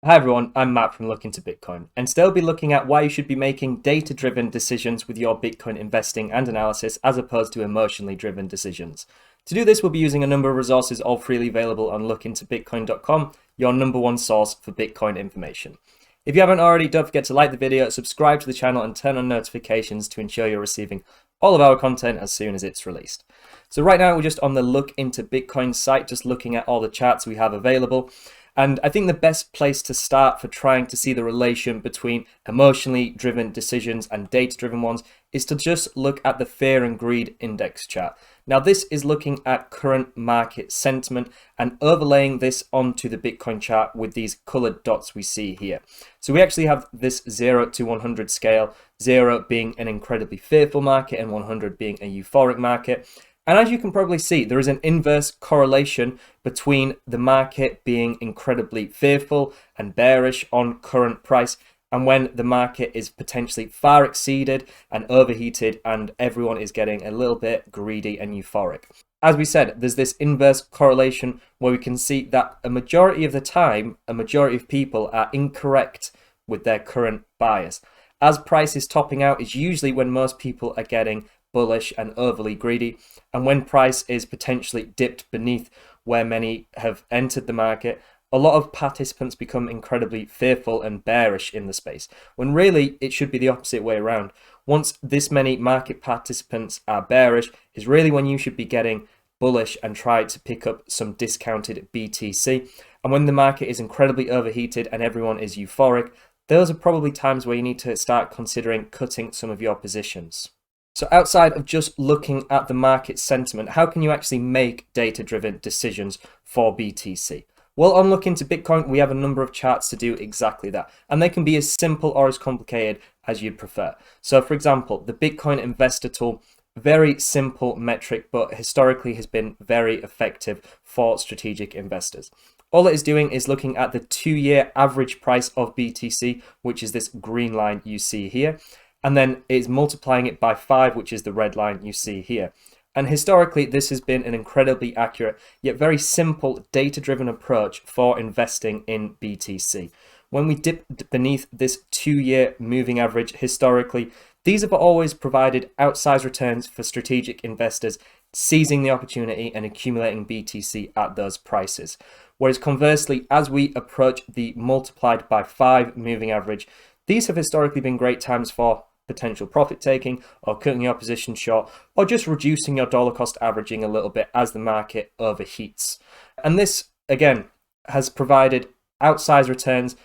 Hi everyone, I'm Matt from Look Into Bitcoin, and today we'll be looking at why you should be making data-driven decisions with your Bitcoin investing and analysis as opposed to emotionally driven decisions. To do this, we'll be using a number of resources all freely available on lookintobitcoin.com, your number one source for Bitcoin information. If you haven't already, don't forget to like the video, subscribe to the channel, and turn on notifications to ensure you're receiving all of our content as soon as it's released. So right now we're just on the Look Into Bitcoin site, just looking at all the charts we have available. And I think the best place to start for trying to see the relation between emotionally driven decisions and data-driven ones is to just look at the fear and greed index chart. Now, this is looking at current market sentiment and overlaying this onto the Bitcoin chart with these colored dots we see here. So we actually have this 0 to 100 scale, 0 being an incredibly fearful market and 100 being a euphoric market. And as you can probably see, there is an inverse correlation between the market being incredibly fearful and bearish on current price and when the market is potentially far exceeded and overheated and everyone is getting a little bit greedy and euphoric. As we said, there's this inverse correlation where we can see that a majority of the time, a majority of people are incorrect with their current bias. As price is topping out is usually when most people are getting bullish and overly greedy, and when price is potentially dipped beneath where many have entered the market, a lot of participants become incredibly fearful and bearish in the space, when really it should be the opposite way around. Once this many market participants are bearish is really when you should be getting bullish and try to pick up some discounted BTC. And when the market is incredibly overheated and everyone is euphoric, those are probably times where you need to start considering cutting some of your positions. So outside of just looking at the market sentiment, how can you actually make data-driven decisions for BTC? Well, on Look Into Bitcoin, we have a number of charts to do exactly that, and they can be as simple or as complicated as you'd prefer. So for example, the Bitcoin Investor Tool, very simple metric, but historically has been very effective for strategic investors. All it is doing is looking at the 2-year average price of BTC, which is this green line you see here, and then it's multiplying it by 5, which is the red line you see here. And historically, this has been an incredibly accurate yet very simple data-driven approach for investing in BTC. When we dip beneath this 2-year moving average historically, these have always provided outsized returns for strategic investors seizing the opportunity and accumulating BTC at those prices. Whereas conversely, as we approach the multiplied by 5 moving average, these have historically been great times for potential profit taking or cutting your position short or just reducing your dollar cost averaging a little bit as the market overheats. And this again has provided outsized returns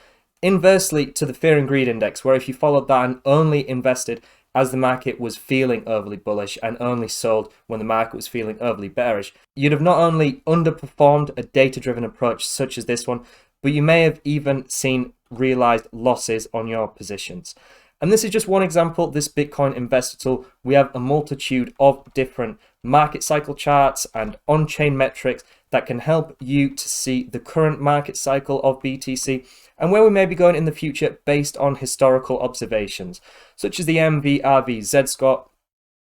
inversely to the fear and greed index, where if you followed that and only invested as the market was feeling overly bullish and only sold when the market was feeling overly bearish, you'd have not only underperformed a data-driven approach such as this one, but you may have even seen realized losses on your positions. And this is just one example, this Bitcoin Investor Tool. We have a multitude of different market cycle charts and on-chain metrics that can help you to see the current market cycle of BTC and where we may be going in the future based on historical observations, such as the MVRV Z-score,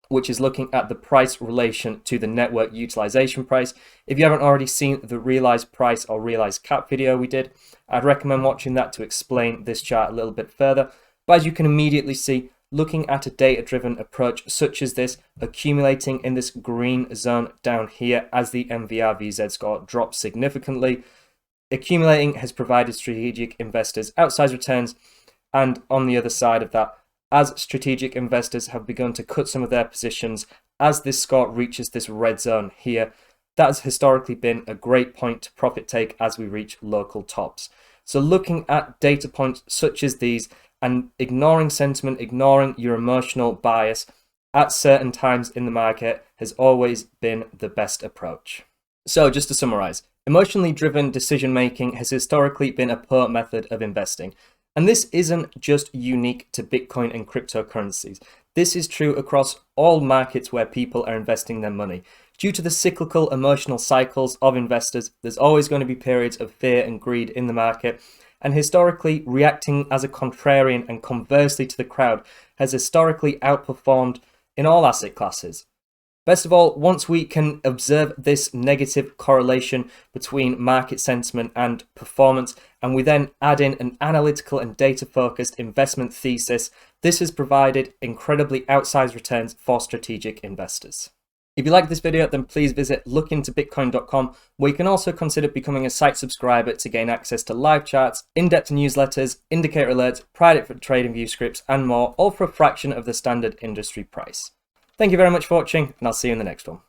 which is looking at the price relation to the network utilization price. If you haven't already seen the realized price or realized cap video we did, I'd recommend watching that to explain this chart a little bit further. But as you can immediately see, looking at a data-driven approach such as this, accumulating in this green zone down here as the MVRV Z-score drops significantly, accumulating has provided strategic investors outsized returns. And on the other side of that, as strategic investors have begun to cut some of their positions as this score reaches this red zone here, that has historically been a great point to profit take as we reach local tops. So looking at data points such as these and ignoring sentiment, ignoring your emotional bias at certain times in the market has always been the best approach. So just to summarize, emotionally driven decision making has historically been a poor method of investing. And this isn't just unique to Bitcoin and cryptocurrencies. This is true across all markets where people are investing their money. Due to the cyclical emotional cycles of investors, there's always going to be periods of fear and greed in the market. And historically, reacting as a contrarian and conversely to the crowd has historically outperformed in all asset classes. Best of all, once we can observe this negative correlation between market sentiment and performance, and we then add in an analytical and data-focused investment thesis, this has provided incredibly outsized returns for strategic investors. If you like this video, then please visit lookintobitcoin.com, where you can also consider becoming a site subscriber to gain access to live charts, in-depth newsletters, indicator alerts, private trading view scripts, and more, all for a fraction of the standard industry price. Thank you very much for watching, and I'll see you in the next one.